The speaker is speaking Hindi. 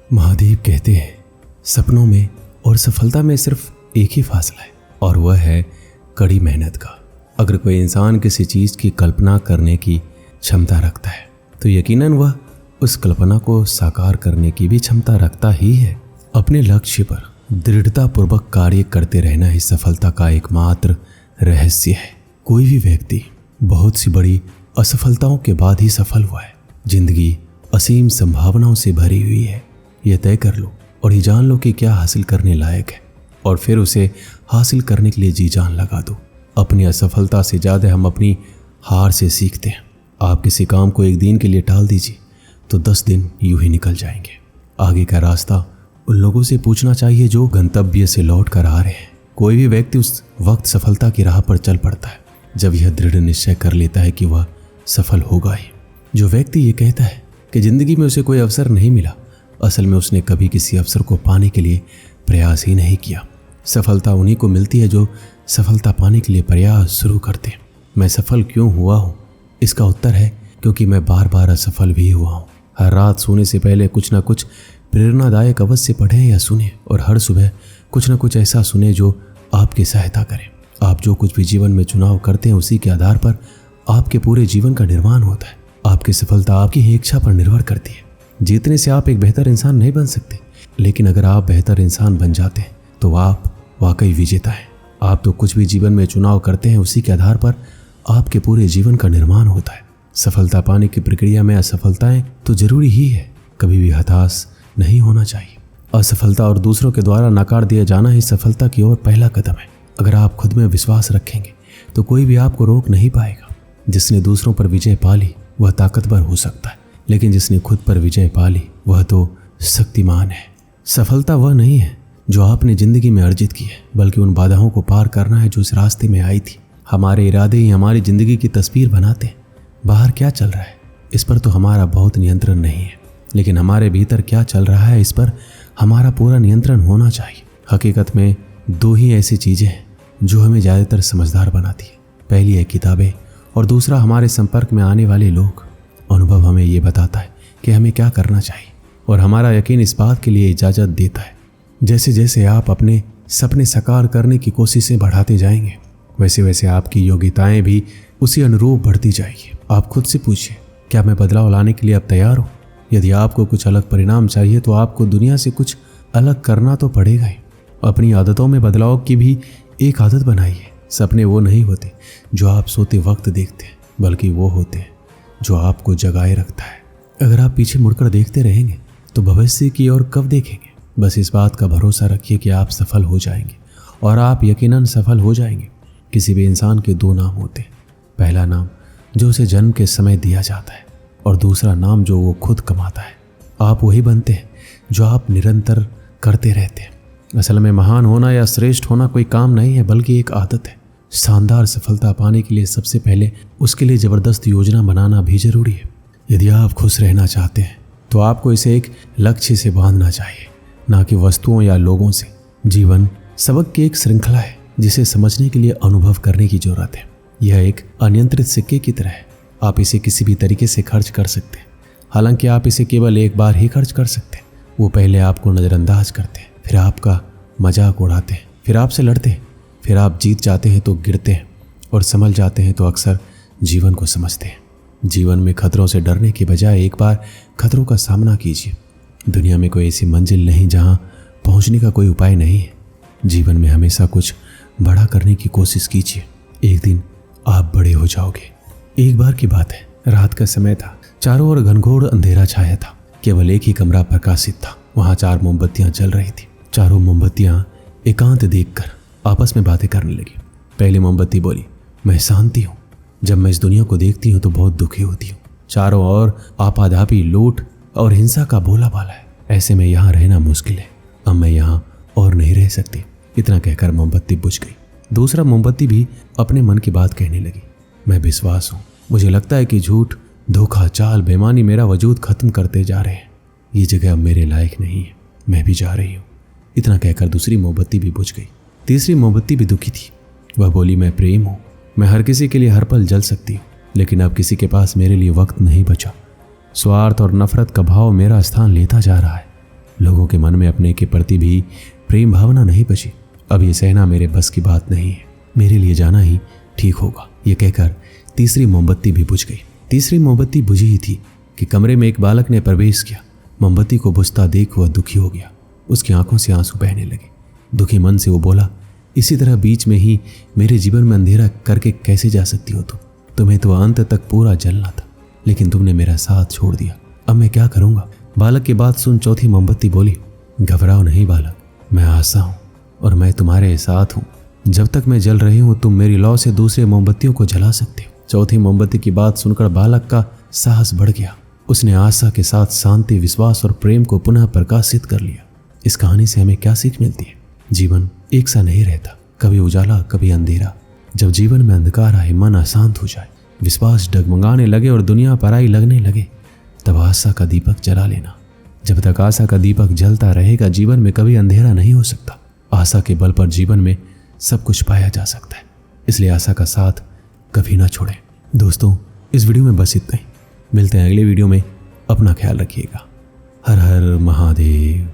महादेव कहते हैं सपनों में और सफलता में सिर्फ एक ही फासला है और वह है कड़ी मेहनत का। अगर कोई इंसान किसी चीज़ की कल्पना करने की क्षमता रखता है तो यकीनन वह उस कल्पना को साकार करने की भी क्षमता रखता ही है। अपने लक्ष्य पर दृढ़तापूर्वक कार्य करते रहना ही सफलता का एकमात्र रहस्य है। कोई भी व्यक्ति बहुत सी बड़ी असफलताओं के बाद ही सफल हुआ है। जिंदगी असीम संभावनाओं से भरी हुई है। यह तय कर लो और ये जान लो कि क्या हासिल करने लायक है और फिर उसे हासिल करने के लिए जी जान लगा दो। अपनी असफलता से ज़्यादा हम अपनी हार से सीखते हैं। आप किसी काम को एक दिन के लिए टाल दीजिए तो 10 दिन यूं ही निकल जाएंगे। आगे का रास्ता उन लोगों से पूछना चाहिए जो गंतव्य से लौट कर आ रहे हैं। कोई भी व्यक्ति उस वक्त सफलता की राह पर चल पड़ता है जब यह दृढ़ निश्चय कर लेता है कि वह सफल होगा ही। जो व्यक्ति ये कहता है कि जिंदगी में उसे कोई अवसर नहीं मिला, असल में उसने कभी किसी अवसर को पाने के लिए प्रयास ही नहीं किया। सफलता उन्हीं को मिलती है जो सफलता पाने के लिए प्रयास शुरू करते हैं। मैं सफल क्यों हुआ हूँ? इसका उत्तर है क्योंकि मैं बार बार असफल भी हुआ हूँ। हर रात सोने से पहले कुछ ना कुछ प्रेरणादायक अवश्य पढ़ें या सुने और हर सुबह कुछ ना कुछ ऐसा सुने जो आपकी सहायता करे। आप जो कुछ भी जीवन में चुनाव करते हैं उसी के आधार पर आपके पूरे जीवन का निर्माण होता है। आपकी सफलता आपकी ही इच्छा पर निर्भर करती है। जीतने से आप एक बेहतर इंसान नहीं बन सकते, लेकिन अगर आप बेहतर इंसान बन जाते हैं तो आप वाकई विजेता हैं। आप तो कुछ भी जीवन में चुनाव करते हैं उसी के आधार पर आपके पूरे जीवन का निर्माण होता है। सफलता पाने की प्रक्रिया में असफलताएं तो जरूरी ही है। कभी भी हताश नहीं होना चाहिए। असफलता और दूसरों के द्वारा नकार दिया जाना ही सफलता की ओर पहला कदम है। अगर आप खुद में विश्वास रखेंगे तो कोई भी आपको रोक नहीं पाएगा। जिसने दूसरों पर विजय पा ली वह ताकतवर हो सकता है, लेकिन जिसने खुद पर विजय पा ली वह तो शक्तिमान है। सफलता वह नहीं है जो आपने जिंदगी में अर्जित की है, बल्कि उन बाधाओं को पार करना है जो इस रास्ते में आई थी। हमारे इरादे ही हमारी जिंदगी की तस्वीर बनाते हैं। बाहर क्या चल रहा है इस पर तो हमारा बहुत नियंत्रण नहीं है, लेकिन हमारे भीतर क्या चल रहा है इस पर हमारा पूरा नियंत्रण होना चाहिए। हकीकत में 2 ही ऐसी चीज़ें हैं जो हमें ज़्यादातर समझदार बनाती है। पहली है किताबें और दूसरा हमारे संपर्क में आने वाले लोग। अनुभव हमें ये बताता है कि हमें क्या करना चाहिए और हमारा यकीन इस बात के लिए इजाज़त देता है। जैसे जैसे आप अपने सपने साकार करने की कोशिशें बढ़ाते जाएंगे वैसे वैसे आपकी योग्यताएं भी उसी अनुरूप बढ़ती जाएगी। आप खुद से पूछिए, क्या मैं बदलाव लाने के लिए अब तैयार हूँ? यदि आपको कुछ अलग परिणाम चाहिए तो आपको दुनिया से कुछ अलग करना तो पड़ेगा ही। अपनी आदतों में बदलाव की भी एक आदत बनाइए। सपने वो नहीं होते जो आप सोते वक्त देखते हैं, बल्कि वो होते हैं जो आपको जगाए रखता है। अगर आप पीछे मुड़कर देखते रहेंगे तो भविष्य की ओर कब देखेंगे? बस इस बात का भरोसा रखिए कि आप सफल हो जाएंगे और आप यकीनन सफल हो जाएंगे। किसी भी इंसान के 2 नाम होते हैं। पहला नाम जो उसे जन्म के समय दिया जाता है और दूसरा नाम जो वो खुद कमाता है। आप वही बनते हैं जो आप निरंतर करते रहते हैं। असल में महान होना या श्रेष्ठ होना कोई काम नहीं है, बल्कि एक आदत है। शानदार सफलता पाने के लिए सबसे पहले उसके लिए ज़बरदस्त योजना बनाना भी जरूरी है। यदि आप खुश रहना चाहते हैं तो आपको इसे एक लक्ष्य से बांधना चाहिए, ना कि वस्तुओं या लोगों से। जीवन सबक की एक श्रृंखला है जिसे समझने के लिए अनुभव करने की जरूरत है। यह एक अनियंत्रित सिक्के की तरह है। आप इसे किसी भी तरीके से खर्च कर सकते हैं, हालांकि आप इसे केवल एक बार ही खर्च कर सकते हैं। वो पहले आपको नज़रअंदाज करते हैं, फिर आपका मजाक उड़ाते हैं, फिर आपसे लड़ते हैं, फिर आप जीत जाते हैं तो गिरते हैं और संभल जाते हैं तो अक्सर जीवन को समझते हैं। जीवन में खतरों से डरने के बजाय एक बार खतरों का सामना कीजिए। दुनिया में कोई ऐसी मंजिल नहीं जहां पहुंचने का कोई उपाय नहीं है। जीवन में हमेशा कुछ बड़ा करने की कोशिश कीजिए। एक दिन आप बड़े हो जाओगे। एक बार की बात है, रात का समय था। चारों ओर घनघोर अंधेरा छाया था। केवल एक ही कमरा प्रकाशित था। वहां 4 मोमबत्तियां जल रही थी। चारों मोमबत्तियां एकांत देखकर आपस में बातें करने लगी। पहली मोमबत्ती बोली, मैं शांति हूँ। जब मैं इस दुनिया को देखती हूँ तो बहुत दुखी होती हूँ। चारों ओर आपाधापी, लूट और हिंसा का बोलाबाला है। ऐसे में यहाँ रहना मुश्किल है। अब मैं यहाँ और नहीं रह सकती। इतना कहकर मोमबत्ती बुझ गई। दूसरा मोमबत्ती भी अपने मन की बात कहने लगी, मैं विश्वास हूँ। मुझे लगता है कि झूठ, धोखा, चाल, बेईमानी मेरा वजूद खत्म करते जा रहे हैं। ये जगह अब मेरे लायक नहीं है। मैं भी जा रही हूँ। इतना कहकर दूसरी मोमबत्ती भी बुझ गई। तीसरी मोमबत्ती भी दुखी थी। वह बोली, मैं प्रेम हूँ। मैं हर किसी के लिए हर पल जल सकती हूँ, लेकिन अब किसी के पास मेरे लिए वक्त नहीं बचा। स्वार्थ और नफरत का भाव मेरा स्थान लेता जा रहा है। लोगों के मन में अपने के प्रति भी प्रेम भावना नहीं बची। अब ये सहना मेरे बस की बात नहीं है, मेरे लिए जाना ही ठीक होगा। ये कहकर तीसरी मोमबत्ती भी बुझ गई। तीसरी मोमबत्ती बुझी ही थी कि कमरे में एक बालक ने प्रवेश किया। मोमबत्ती को बुझता देख वह दुखी हो गया। उसकी आंखों से आंसू बहने लगे। दुखी मन से वो बोला, इसी तरह बीच में ही मेरे जीवन में अंधेरा करके कैसे जा सकती हो तुम? तुम्हें तो अंत तक पूरा जलना था, लेकिन तुमने मेरा साथ छोड़ दिया। अब मैं क्या करूंगा? बालक की बात सुन चौथी मोमबत्ती बोली, घबराओ नहीं बालक, मैं आशा हूं और मैं तुम्हारे साथ हूं। जब तक मैं जल रही हूं तुम मेरी लौ से दूसरे मोमबत्तियों को जला सकते हो। चौथी मोमबत्ती की बात सुनकर बालक का साहस बढ़ गया। उसने आशा के साथ शांति, विश्वास और प्रेम को पुनः प्रकाशित कर लिया। इस कहानी से हमें क्या सीख मिलती है? जीवन एक सा नहीं रहता, कभी उजाला कभी अंधेरा। जब जीवन में अंधकार आए, मन अशांत हो जाए, विश्वास डगमगाने लगे और दुनिया पराई लगने लगे, तब आशा का दीपक जला लेना। जब तक आशा का दीपक जलता रहेगा, जीवन में कभी अंधेरा नहीं हो सकता। आशा के बल पर जीवन में सब कुछ पाया जा सकता है, इसलिए आशा का साथ कभी ना छोड़ें। दोस्तों, इस वीडियो में बस इतना ही। मिलते हैं अगले वीडियो में। अपना ख्याल रखिएगा। हर हर महादेव।